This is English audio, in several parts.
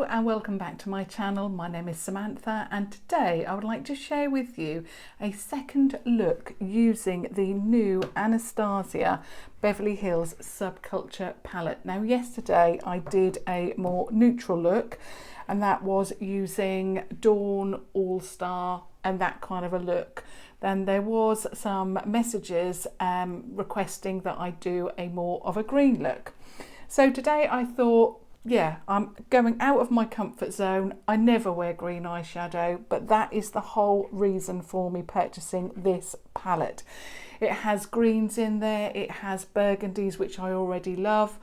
Hello and welcome back to my channel. My name is Samantha and today I would like to share with you a second look using the new Anastasia Beverly Hills Subculture Palette. Now yesterday I did a more neutral look and that was using Dawn, All Star and that kind of a look. Then there was some messages requesting that I do a more of a green look. So today I thought, yeah, I'm going out of my comfort zone. I never wear green eyeshadow, but that is the whole reason for me purchasing this palette. It has greens in there, it has burgundies, which I already love.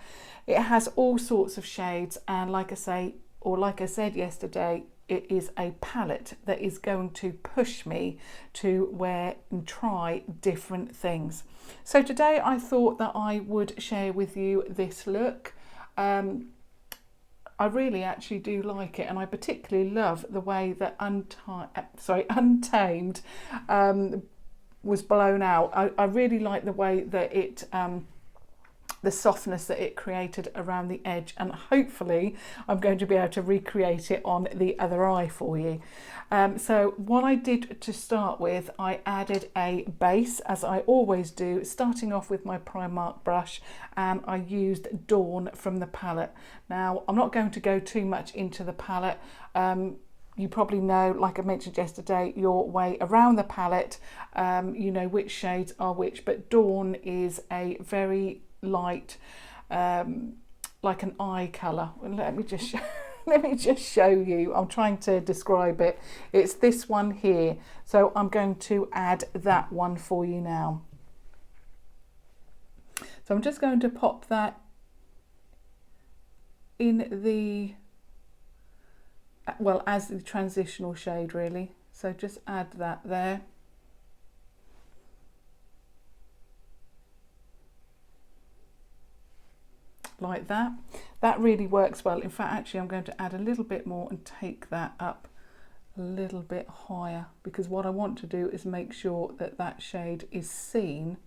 It has all sorts of shades, and like I said yesterday, it is a palette that is going to push me to wear and try different things. So today I thought that I would share with you this look. I really actually do like it, and I particularly love the way that Untamed was blown out. I really like the way that it, the softness that it created around the edge, and hopefully I'm going to be able to recreate it on the other eye for you. So what I did to start with, I added a base as I always do, starting off with my Primark brush, and I used Dawn from the palette. Now I'm not going to go too much into the palette. You probably know, like I mentioned yesterday, your way around the palette. You know which shades are which, but Dawn is a very light, like an eye colour. Let me just show you. I'm trying to describe it. It's this one here, so I'm going to add that one for you now. So I'm just going to pop that in the, well, as the transitional shade really. So just add that there. Like that. That really works well. In fact, actually I'm going to add a little bit more and take that up a little bit higher, because what I want to do is make sure that that shade is seen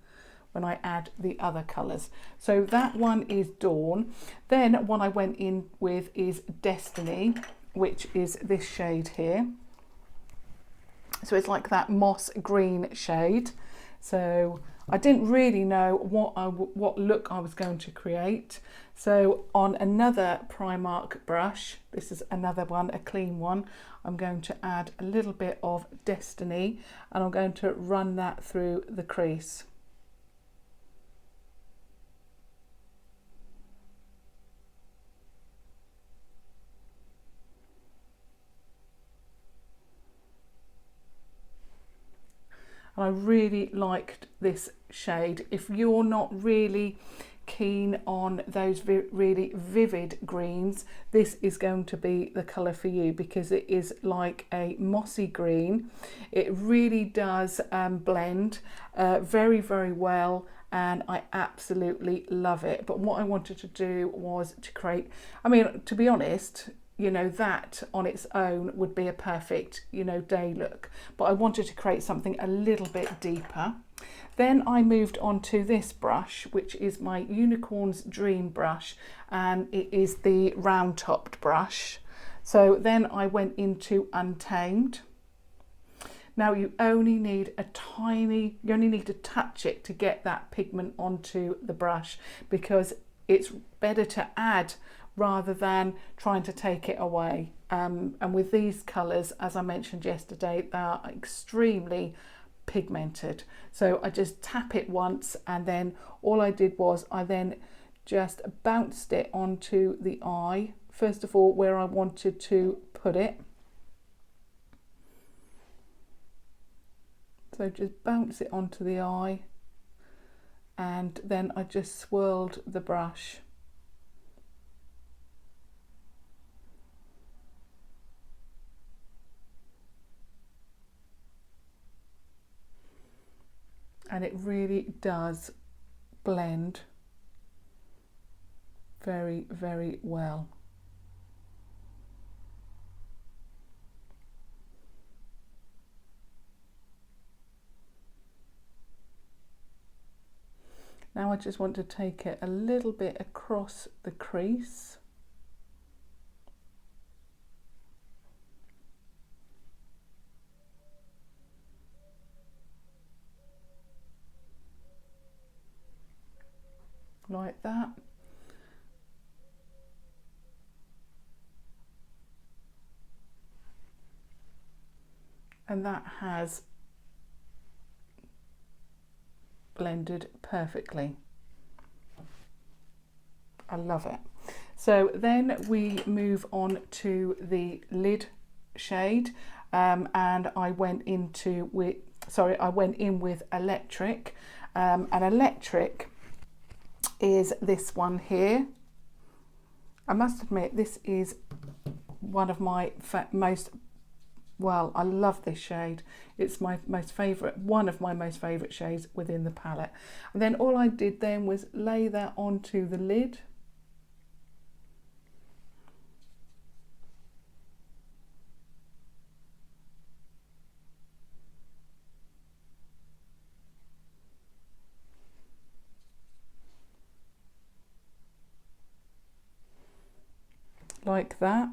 when I add the other colours. So that one is Dawn. Then what I went in with is Destiny, which is this shade here. So it's like that moss green shade. So I didn't really know what look I was going to create. So on another Primark brush, this is another one, a clean one, I'm going to add a little bit of Destiny and I'm going to run that through the crease. And I really liked this shade. If you're not really keen on those really vivid greens, this is going to be the colour for you, because it is like a mossy green. It really does blend very, very well, and I absolutely love it. But what I wanted to do was to create, I mean, to be honest, you know, that on its own would be a perfect, you know, day look, but I wanted to create something a little bit deeper. Then I moved on to this brush, which is my Unicorn's Dream brush, and it is the round topped brush. So then I went into Untamed. Now you only need you only need to touch it to get that pigment onto the brush, because it's better to add rather than trying to take it away. And with these colours, as I mentioned yesterday, they are extremely pigmented. So I just tap it once, and then all I did was I then just bounced it onto the eye, first of all where I wanted to put it. So just bounce it onto the eye, and then I just swirled the brush. And it really does blend very, very well. Now I just want to take it a little bit across the crease. like that. And that has blended perfectly. I love it. So then we move on to the lid shade, and I went in with Electric, and Electric is this one here. I must admit, this is one of my I love this shade. It's my most favourite, one of my most favourite shades within the palette. And then all I did then was lay that onto the lid. Like that.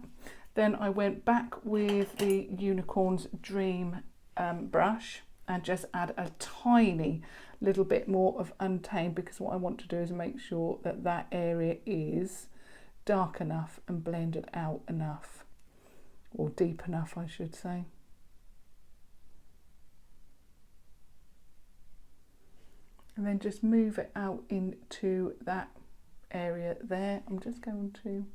Then I went back with the Unicorn's Dream brush and just add a tiny little bit more of Untamed, because what I want to do is make sure that that area is dark enough and blended out enough, or deep enough I should say. And then just move it out into that area there. I'm just going to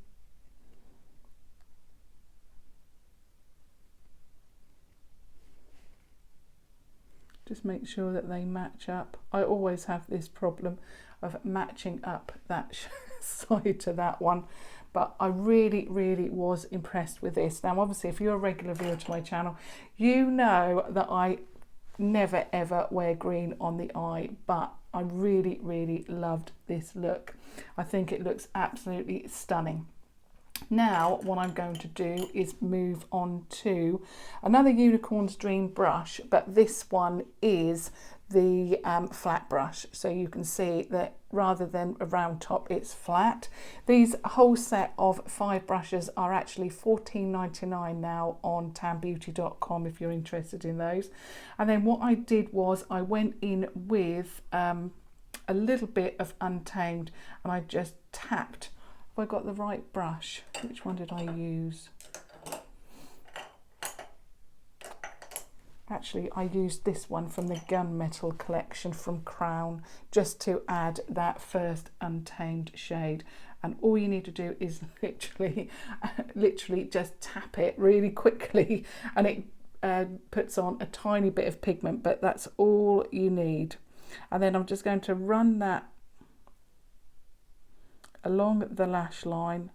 just make sure that they match up. I always have this problem of matching up that side to that one, but I really was impressed with this. Now obviously if you're a regular viewer to my channel, you know that I never ever wear green on the eye, but I really loved this look. I think it looks absolutely stunning. Now what I'm going to do is move on to another Unicorn's Dream brush, but this one is the flat brush, so you can see that rather than a round top, it's flat. These whole set of 5 brushes are actually $14.99 now on tanbeauty.com if you're interested in those. And then what I did was I went in with a little bit of Untamed, and I just tapped. Have I got the right brush? Which one did I use? Actually, I used this one from the Gunmetal collection from Crown, just to add that first Untamed shade. And all you need to do is literally just tap it really quickly, and it puts on a tiny bit of pigment, but that's all you need. And then I'm just going to run that along the lash line,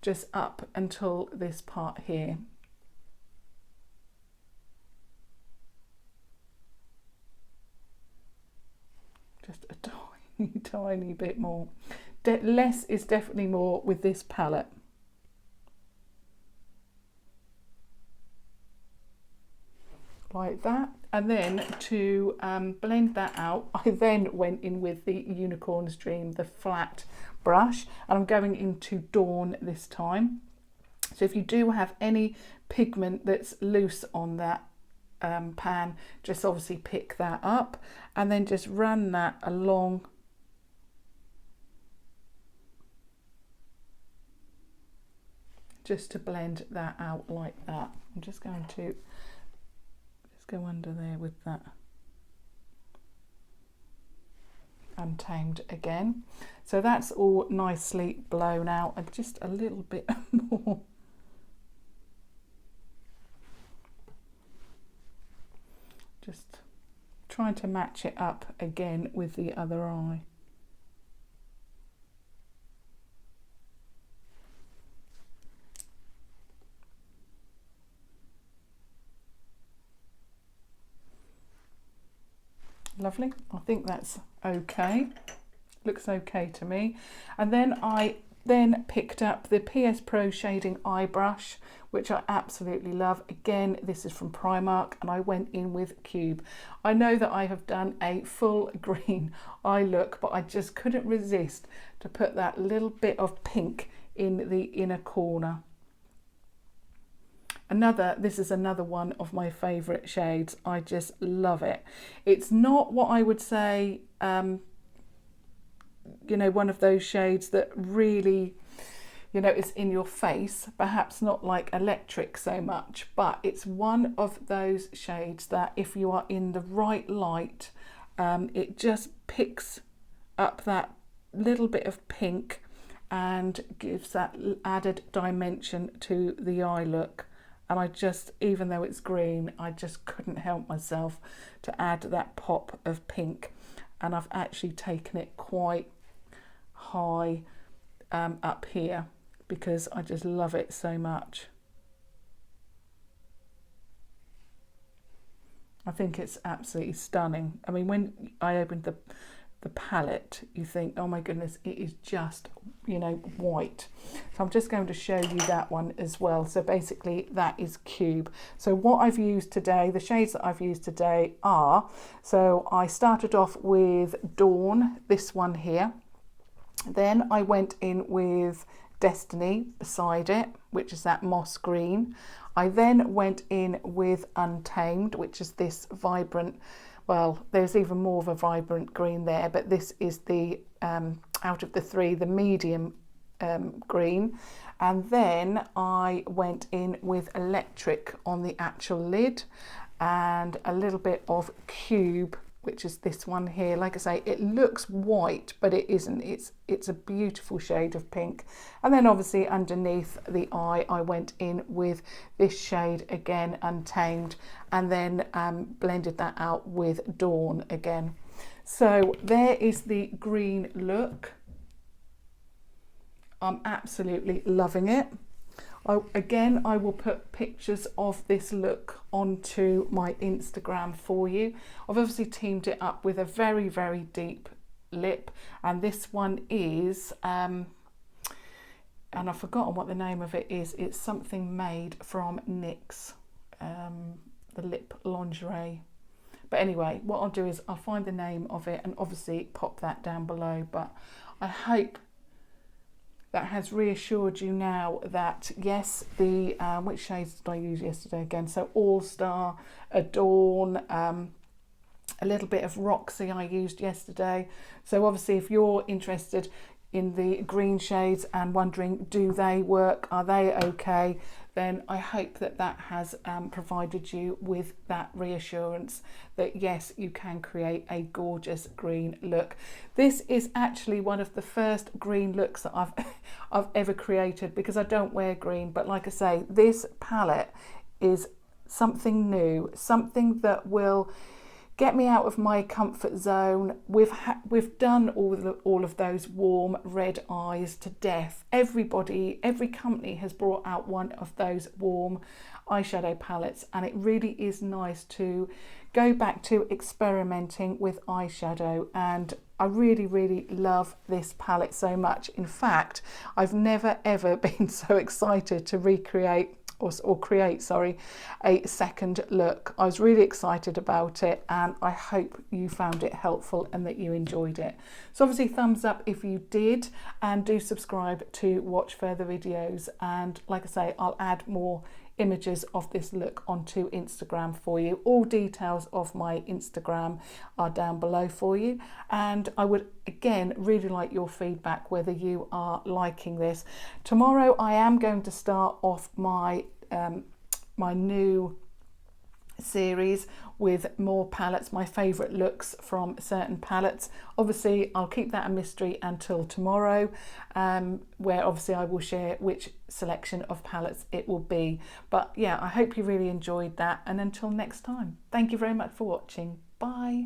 just up until this part here. Just a tiny bit more. Less is definitely more with this palette. Like that. And then to blend that out, I then went in with the Unicorn's Dream, the flat brush, and I'm going into Dawn this time. So if you do have any pigment that's loose on that pan, just obviously pick that up and then just run that along just to blend that out like that. I'm just going to go under there with that Untamed again. So that's all nicely blown out, and just a little bit more. Just trying to match it up again with the other eye. Lovely. I think that's okay. Looks okay to me. And then I picked up the PS Pro Shading Eye Brush, which I absolutely love. Again, this is from Primark, and I went in with Cube. I know that I have done a full green eye look, but I just couldn't resist to put that little bit of pink in the inner corner. This is another one of my favourite shades. I just love it. It's not what I would say you know, one of those shades that really, you know, is in your face, perhaps not like electric so much, but it's one of those shades that if you are in the right light, it just picks up that little bit of pink and gives that added dimension to the eye look. And I just, even though it's green, I just couldn't help myself to add that pop of pink. And I've actually taken it quite high up here because I just love it so much. I think it's absolutely stunning. I mean, when I opened the palette, you think, oh my goodness, it is just, you know, white. So I'm just going to show you that one as well. So basically that is Cube. So what I've used today, the shades that I've used today are, so I started off with Dawn, this one here. Then I went in with Destiny beside it, which is that moss green. I then went in with Untamed, which is this vibrant, well, there's even more of a vibrant green there, but this is the, out of the three, the medium green. And then I went in with Electric on the actual lid and a little bit of Cube, which is this one here. Like I say, it looks white, but it isn't. It's a beautiful shade of pink. And then obviously underneath the eye, I went in with this shade again, Untamed, and then blended that out with Dawn again. So there is the green look. I'm absolutely loving it. Again, I will put pictures of this look onto my Instagram for you. I've obviously teamed it up with a very, very deep lip, and this one is, and I've forgotten what the name of it is. It's something Maid from NYX, the lip lingerie. But anyway, what I'll do is I'll find the name of it and obviously pop that down below. But I hope that has reassured you now that yes, the which shades did I use yesterday again? So All Star, Adorn, a little bit of Roxy I used yesterday. So obviously if you're interested in the green shades and wondering, do they work, are they okay, then I hope that that has provided you with that reassurance that yes, you can create a gorgeous green look. This is actually one of the first green looks that I've ever created, because I don't wear green, but like I say, this palette is something new, something that will get me out of my comfort zone. We've done all of those warm red eyes to death. Every company has brought out one of those warm eyeshadow palettes, and it really is nice to go back to experimenting with eyeshadow, and I really, really love this palette so much. In fact, I've never ever been so excited to recreate or create, sorry, a second look. I was really excited about it, and I hope you found it helpful and that you enjoyed it. So obviously thumbs up if you did, and do subscribe to watch further videos. And like I say, I'll add more images of this look onto Instagram for you. All details of my Instagram are down below for you, and I would again really like your feedback whether you are liking this. Tomorrow I am going to start off my my new series with more palettes, my favorite looks from certain palettes. Obviously I'll keep that a mystery until tomorrow, where obviously I will share which selection of palettes it will be. But yeah, I hope you really enjoyed that, and until next time, thank you very much for watching. Bye.